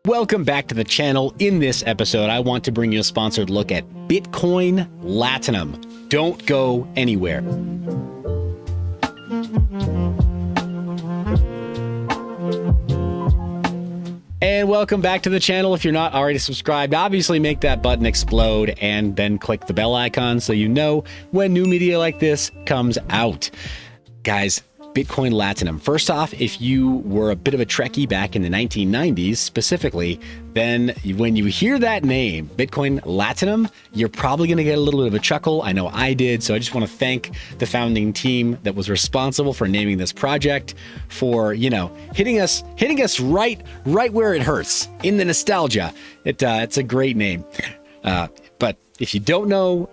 Welcome back to the channel. In this episode, I want to bring you a sponsored look at Bitcoin Latinum. Don't go anywhere. And welcome back to the channel. If you're not already subscribed, obviously make that button explode and then click the bell icon so you know when new media like this comes out. Guys, Bitcoin Latinum. First off, if you were a bit of a Trekkie back in the 1990s specifically, then when you hear that name, Bitcoin Latinum, you're probably going to get a little bit of a chuckle. I know I did. So I just want to thank the founding team that was responsible for naming this project, for, you know, hitting us right where it hurts in the nostalgia. It's a great name. But if you don't know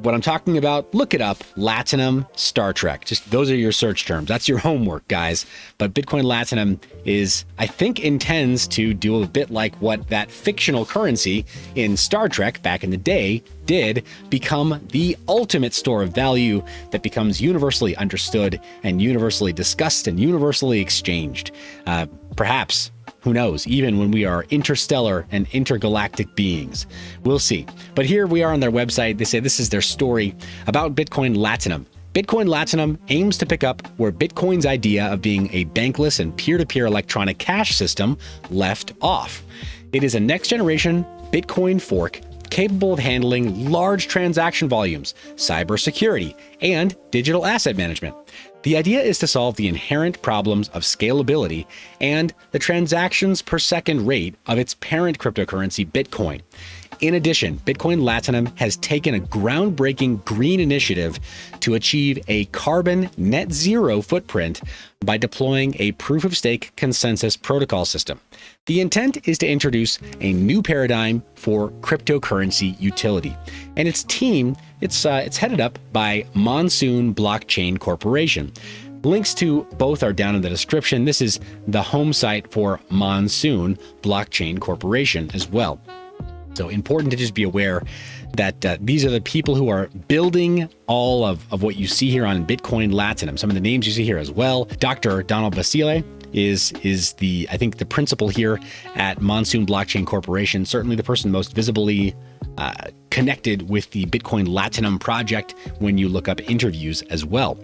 what I'm talking about, look it up. Latinum, Star Trek. Just those are your search terms. That's your homework, guys. But Bitcoin Latinum is, I think, intends to do a bit like what that fictional currency in Star Trek back in the day did, become the ultimate store of value that becomes universally understood and universally discussed and universally exchanged. Perhaps, who knows, even when we are interstellar and intergalactic beings. We'll see. But here we are on their website. They say this is their story about Bitcoin Latinum. Bitcoin Latinum aims to pick up where Bitcoin's idea of being a bankless and peer-to-peer electronic cash system left off. It is a next-generation Bitcoin fork capable of handling large transaction volumes, cybersecurity, and digital asset management. The idea is to solve the inherent problems of scalability and the transactions per second rate of its parent cryptocurrency, Bitcoin. In addition, Bitcoin Latinum has taken a groundbreaking green initiative to achieve a carbon net zero footprint by deploying a proof-of-stake consensus protocol system. The intent is to introduce a new paradigm for cryptocurrency utility. And its team, it's headed up by Monsoon Blockchain Corporation. Links to both are down in the description. This is the home site for Monsoon Blockchain Corporation as well. So important to just be aware that these are the people who are building all of what you see here on Bitcoin Latinum. Some of the names you see here as well. Dr. Donald Basile is the, I think, the principal here at Monsoon Blockchain Corporation, certainly the person most visibly connected with the Bitcoin Latinum project when you look up interviews as well.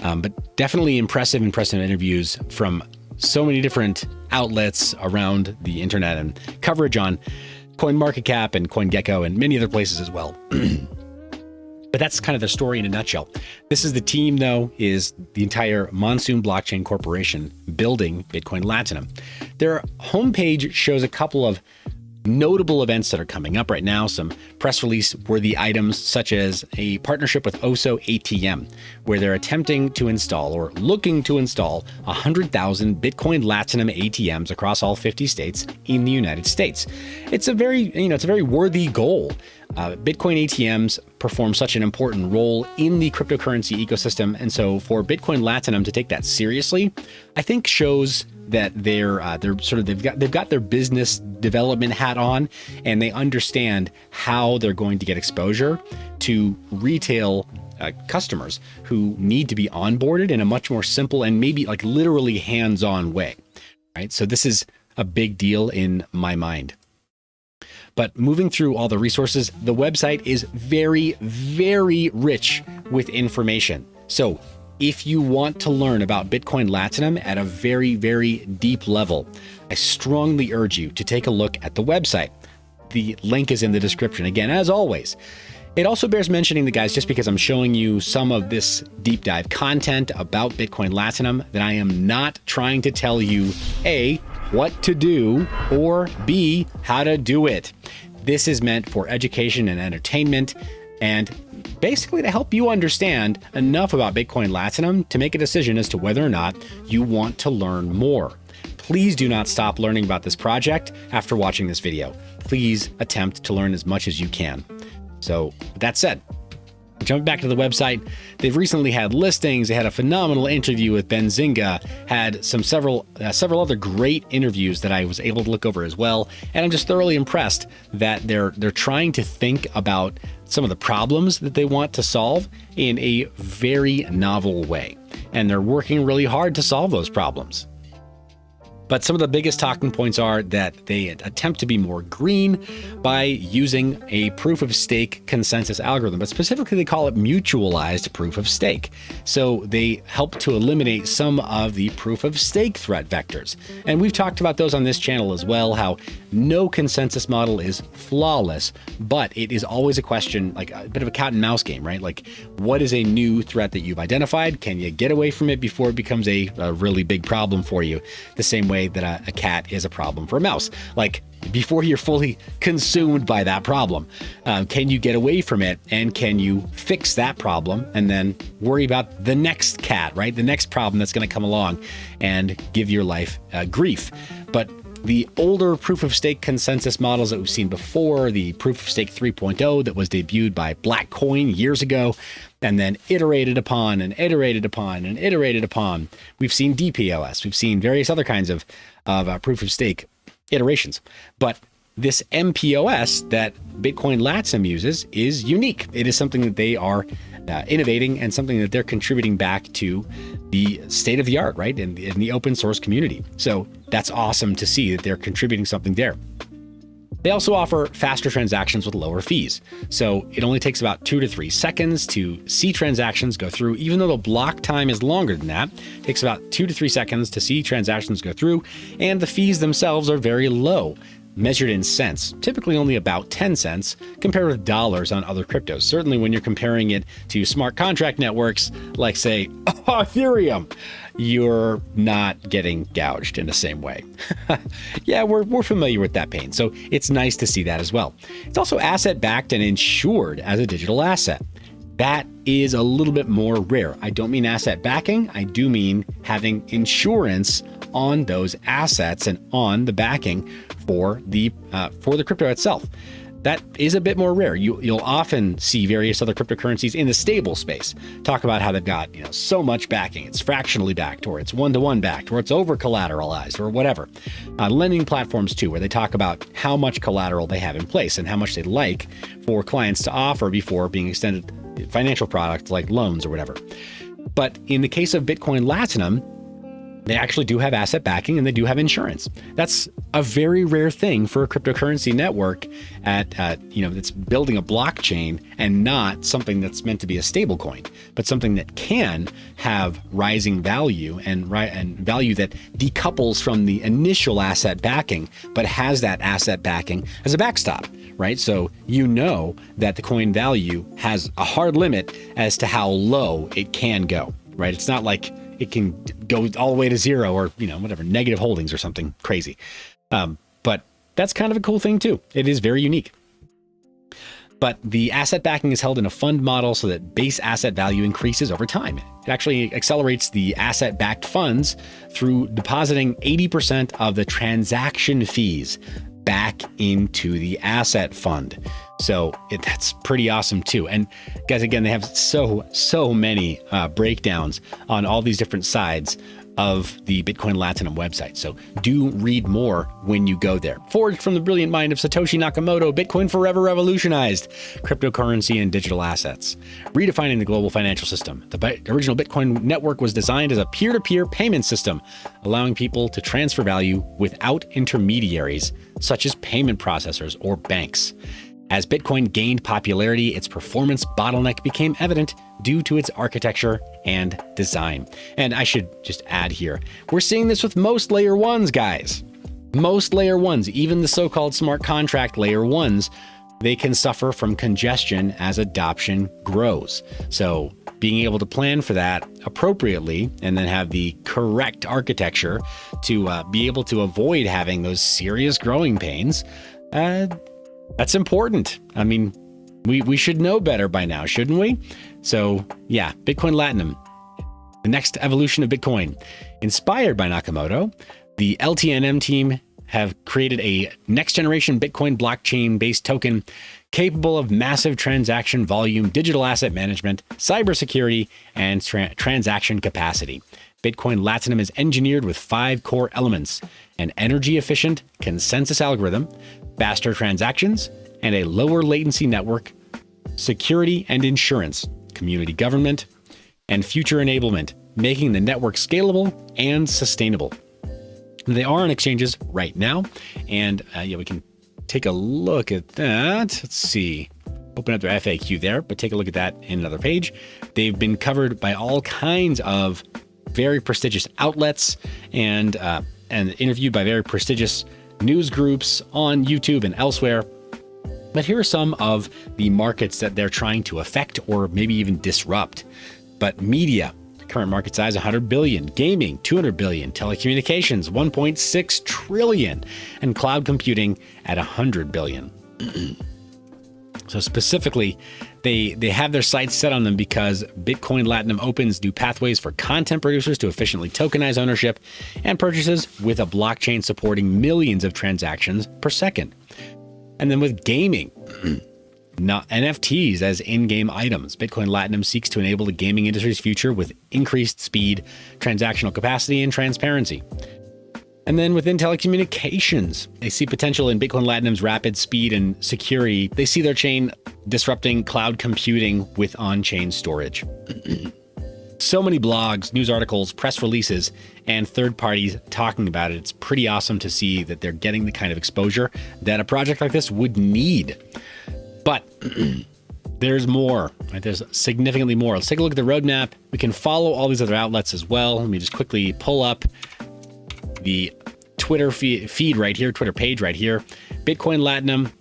But definitely impressive interviews from so many different outlets around the internet and coverage on CoinMarketCap and CoinGecko and many other places as well. But that's kind of the story in a nutshell. This is the team, though, is the entire Monsoon Blockchain Corporation building Bitcoin Latinum. Their homepage shows a couple of notable events that are coming up right now, some press release worthy items such as a partnership with Oso ATM, where they're attempting to install or looking to install 100,000 Bitcoin Latinum ATMs across all 50 states in the United States. It's a very worthy goal. Bitcoin ATMs perform such an important role in the cryptocurrency ecosystem, and so for Bitcoin Latinum to take that seriously, I think shows that they've got their business development hat on, and they understand how they're going to get exposure to retail customers who need to be onboarded in a much more simple and maybe like literally hands-on way, right? So this is a big deal in my mind. But moving through all the resources, the website is very, very rich with information. So if you want to learn about Bitcoin Latinum at a very, very deep level, I strongly urge you to take a look at the website. The link is in the description. Again, as always, it also bears mentioning, the guys, just because I'm showing you some of this deep dive content about Bitcoin Latinum, that I am not trying to tell you, A, what to do, or B, how to do it. This is meant for education and entertainment, and basically to help you understand enough about Bitcoin Latinum to make a decision as to whether or not you want to learn more. Please do not stop learning about this project after watching this video. Please attempt to learn as much as you can. So with that said, jumping back to the website, they've recently had listings. They had a phenomenal interview with Benzinga, had several other great interviews that I was able to look over as well. And I'm just thoroughly impressed that they're trying to think about some of the problems that they want to solve in a very novel way. And they're working really hard to solve those problems. But some of the biggest talking points are that they attempt to be more green by using a proof of stake consensus algorithm, but specifically they call it mutualized proof of stake. So they help to eliminate some of the proof of stake threat vectors. And we've talked about those on this channel as well, how no consensus model is flawless, but it is always a question, like a bit of a cat and mouse game, right? Like, what is a new threat that you've identified? Can you get away from it before it becomes a really big problem for you? The same way that a cat is a problem for a mouse. Like, before you're fully consumed by that problem, can you get away from it, and can you fix that problem and then worry about the next cat, right? The next problem that's going to come along and give your life grief. But the older proof of stake consensus models that we've seen before, the proof of stake 3.0 that was debuted by Blackcoin years ago, and then iterated upon and iterated upon and iterated upon. We've seen DPoS, we've seen various other kinds of proof of stake iterations. But this MPOS that Bitcoin Latinum uses is unique. It is something that they are innovating and something that they're contributing back to the state of the art, right? In the open source community. So that's awesome to see that they're contributing something there. They also offer faster transactions with lower fees. So it only takes about 2 to 3 seconds to see transactions go through, even though the block time is longer than that. It takes about 2 to 3 seconds to see transactions go through, and the fees themselves are very low, measured in cents, typically only about 10 cents compared with dollars on other cryptos. Certainly when you're comparing it to smart contract networks like, say, Ethereum, you're not getting gouged in the same way. Yeah, we're familiar with that pain, so it's nice to see that as well. It's also asset-backed and insured as a digital asset. That is a little bit more rare. I don't mean asset backing, I do mean having insurance on those assets and on the backing for the crypto itself. That is a bit more rare. You'll often see various other cryptocurrencies in the stable space talk about how they've got so much backing. It's fractionally backed, or it's one-to-one backed, or it's over collateralized, or whatever. Lending platforms too, where they talk about how much collateral they have in place and how much they'd like for clients to offer before being extended financial products like loans or whatever. But in the case of Bitcoin Latinum, they actually do have asset backing and they do have insurance. That's a very rare thing for a cryptocurrency network that's building a blockchain and not something that's meant to be a stable coin, but something that can have rising value and value that decouples from the initial asset backing, but has that asset backing as a backstop, right? So that the coin value has a hard limit as to how low it can go, right? It's not like it can go all the way to zero or, whatever, negative holdings or something crazy. But that's kind of a cool thing too. It is very unique. But the asset backing is held in a fund model so that base asset value increases over time. It actually accelerates the asset-backed funds through depositing 80% of the transaction fees back into the asset fund. So that's pretty awesome too. And guys, again, they have so many breakdowns on all these different sides of the Bitcoin Latinum website. So do read more when you go there. Forged from the brilliant mind of Satoshi Nakamoto, Bitcoin forever revolutionized cryptocurrency and digital assets, redefining the global financial system. The original Bitcoin network was designed as a peer-to-peer payment system, allowing people to transfer value without intermediaries, such as payment processors or banks. As Bitcoin gained popularity, its performance bottleneck became evident due to its architecture and design. And I should just add here, we're seeing this with most layer ones, guys. Most layer ones, even the so-called smart contract layer ones, they can suffer from congestion as adoption grows. So being able to plan for that appropriately and then have the correct architecture to be able to avoid having those serious growing pains, that's important. I mean, we should know better by now, shouldn't we? So yeah, Bitcoin Latinum, the next evolution of Bitcoin. Inspired by Nakamoto, the LTNM team have created a next generation Bitcoin blockchain-based token capable of massive transaction volume, digital asset management, cybersecurity, and transaction capacity. Bitcoin Latinum is engineered with 5 core elements: an energy-efficient consensus algorithm, faster transactions, and a lower latency network, security and insurance, community government, and future enablement, making the network scalable and sustainable. They are on exchanges right now. And yeah, we can take a look at that. Let's see. Open up their FAQ there, but take a look at that in another page. They've been covered by all kinds of very prestigious outlets and interviewed by very prestigious news groups on YouTube and elsewhere. But here are some of the markets that they're trying to affect or maybe even disrupt. But media, current market size 100 billion, gaming 200 billion, telecommunications 1.6 trillion, and cloud computing at 100 billion. So specifically, they have their sights set on them because Bitcoin Latinum opens new pathways for content producers to efficiently tokenize ownership and purchases with a blockchain supporting millions of transactions per second. And then with gaming, NFTs as in-game items, Bitcoin Latinum seeks to enable the gaming industry's future with increased speed, transactional capacity, and transparency. And then within telecommunications, they see potential in Bitcoin Latinum's rapid speed and security. They see their chain disrupting cloud computing with on-chain storage. So many blogs, news articles, press releases, and third parties talking about it. It's pretty awesome to see that they're getting the kind of exposure that a project like this would need. But there's more, right? There's significantly more. Let's take a look at the roadmap. We can follow all these other outlets as well. Let me just quickly pull up the Twitter feed right here, Twitter page right here. Bitcoin Latinum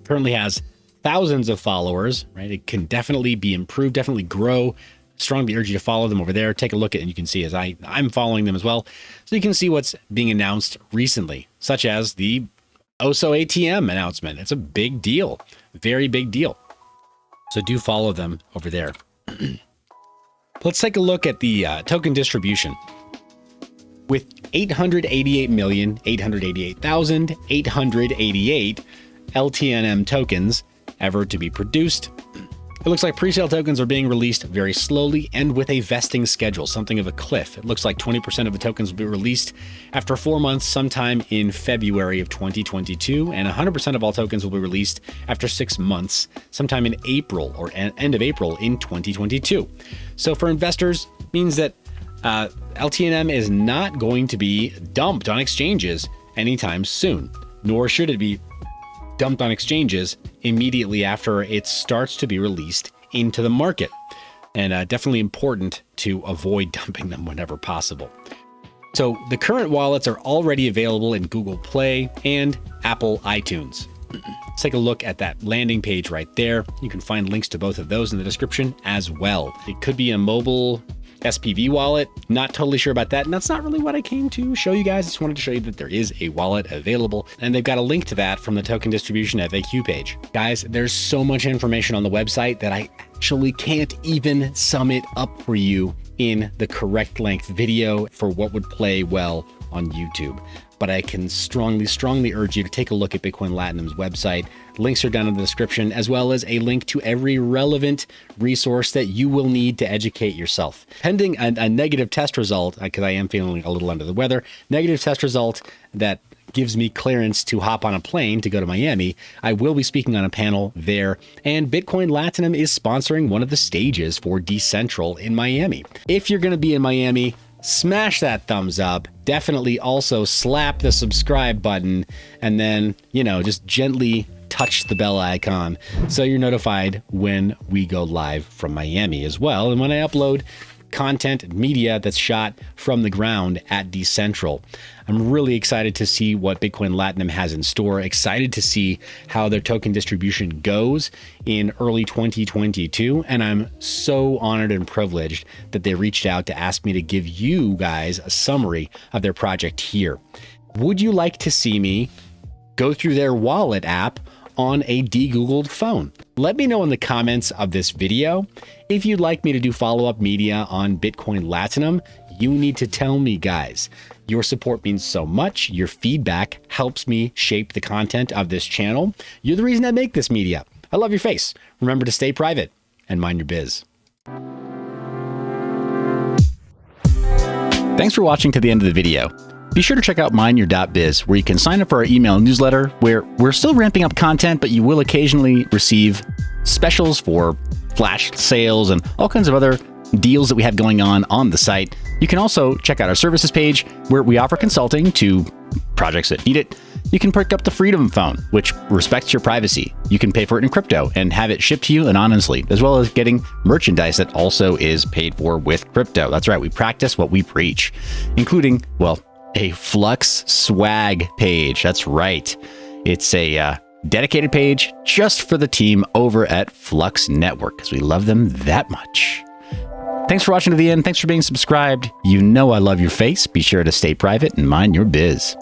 currently has thousands of followers, right? It can definitely be improved, definitely grow. Strongly urge you to follow them over there. Take a look at it, and you can see as I'm following them as well. So you can see what's being announced recently, such as the OSO ATM announcement. It's a big deal, very big deal. So do follow them over there. Let's take a look at the token distribution. With 888,888,888 LTNM tokens ever to be produced, it looks like presale tokens are being released very slowly and with a vesting schedule, something of a cliff. It looks like 20% of the tokens will be released after 4 months, sometime in February of 2022, and 100% of all tokens will be released after 6 months, sometime in April or end of April in 2022. So for investors, it means that LTNM is not going to be dumped on exchanges anytime soon, nor should it be dumped on exchanges immediately after it starts to be released into the market. And definitely important to avoid dumping them whenever possible. So the current wallets are already available in Google Play and Apple iTunes. Let's take a look at that landing page right there. You can find links to both of those in the description as well. It could be a mobile SPV wallet. Not totally sure about that. And that's not really what I came to show you guys. I just wanted to show you that there is a wallet available, and they've got a link to that from the token distribution FAQ page. Guys, there's so much information on the website that I actually can't even sum it up for you in the correct length video for what would play well on YouTube. But I can strongly urge you to take a look at Bitcoin Latinum's website. Links are down in the description, as well as a link to every relevant resource that you will need to educate yourself. Pending a negative test result, because I am feeling a little under the weather, negative test result that gives me clearance to hop on a plane to go to Miami, I will be speaking on a panel there, and Bitcoin Latinum is sponsoring one of the stages for Decentral in Miami. If you're going to be in Miami, smash that thumbs up. Definitely also slap the subscribe button, and then, just gently touch the bell icon so you're notified when we go live from Miami as well, and when I upload content media that's shot from the ground at Decentral. I'm really excited to see what Bitcoin Latinum has in store, excited to see how their token distribution goes in early 2022, and I'm so honored and privileged that they reached out to ask me to give you guys a summary of their project here. Would you like to see me go through their wallet app on a de-Googled phone? Let me know in the comments of this video. If you'd like me to do follow-up media on Bitcoin Latinum, you need to tell me, guys. Your support means so much. Your feedback helps me shape the content of this channel. You're the reason I make this media. I love your face. Remember to stay private and mind your biz. Thanks for watching to the end of the video. Be sure to check out mineyour.biz, where you can sign up for our email newsletter, where we're still ramping up content, but you will occasionally receive specials for flash sales and all kinds of other deals that we have going on the site. You can also check out our services page where we offer consulting to projects that need it. You can pick up the Freedom Phone, which respects your privacy. You can pay for it in crypto and have it shipped to you anonymously, as well as getting merchandise that also is paid for with crypto. That's right, we practice what we preach, including, well, a Flux swag page. That's right. It's a dedicated page just for the team over at Flux Network, because we love them that much. Thanks for watching to the end. Thanks for being subscribed. You know I love your face. Be sure to stay private and mind your biz.